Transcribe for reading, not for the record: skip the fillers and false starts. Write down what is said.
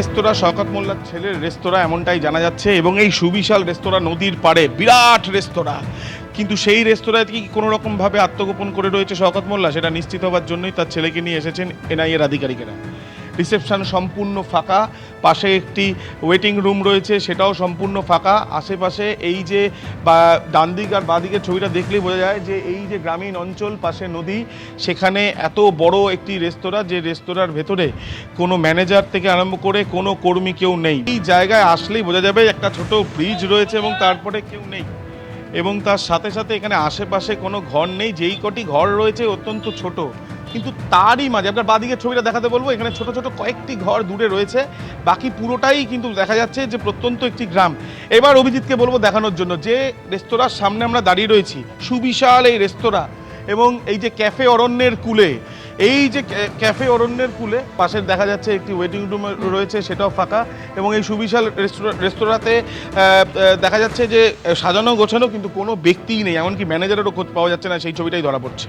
রেস্তোরাঁ শওকত মোল্লার ছেলের রেস্তোরাঁ এমনটাই জানা যাচ্ছে, এবং এই সুবিশাল রেস্তোরাঁ নদীর পাড়ে বিরাট রেস্তোরাঁ, কিন্তু সেই রেস্তোরাঁয় কি কোনো রকমভাবে আত্মগোপন করে রয়েছে শওকত মোল্লা, সেটা নিশ্চিত হওয়ার জন্যই তার ছেলেকে নিয়ে এসেছেন এনআইএর আধিকারিকেরা। রিসেপশন সম্পূর্ণ ফাঁকা, পাশে একটি ওয়েটিং রুম রয়েছে, সেটাও সম্পূর্ণ ফাঁকা। আশেপাশে এই যে ডান দিক আর বাঁ দিকের ছবিটা দেখলেই বোঝা যায় যে এই যে গ্রামীণ অঞ্চল, পাশে নদী, সেখানে এত বড় একটি রেস্তোরাঁ, যে রেস্তোরাঁর ভেতরে কোনো ম্যানেজার থেকে আরম্ভ করে কোনো কর্মী কেউ নেই। এই জায়গায় আসলেই বোঝা যাবে একটা ছোট ব্রিজ রয়েছে এবং তারপরে কেউ নেই, এবং তার সাথে সাথে এখানে আশেপাশে কোনো ঘর নেই। যেই কটি ঘর রয়েছে অত্যন্ত ছোট, কিন্তু তারই মাঝে আপনার বাঁদিকের ছবিটা দেখাতে বলবো, এখানে ছোট ছোট কয়েকটি ঘর দূরে রয়েছে, বাকি পুরোটাই কিন্তু দেখা যাচ্ছে যে প্রত্যন্ত একটি গ্রাম। এবার অভিজিৎকে বলবো দেখানোর জন্য যে রেস্তোরাঁর সামনে আমরা দাঁড়িয়ে রয়েছি, সুবিশাল এই রেস্তোরাঁ, এবং এই যে ক্যাফে অরণ্যের কূলে, এই যে ক্যাফে অরণ্যের কূলে পাশে দেখা যাচ্ছে একটি ওয়েটিং রুম রয়েছে, সেটাও ফাঁকা, এবং এই সুবিশাল রেস্তোরাঁতে দেখা যাচ্ছে যে সাজানো গোছানো, কিন্তু কোনো ব্যক্তিই নেই, এমনকি ম্যানেজারেরও খোঁজ পাওয়া যাচ্ছে না, সেই ছবিটাই ধরা পড়ছে।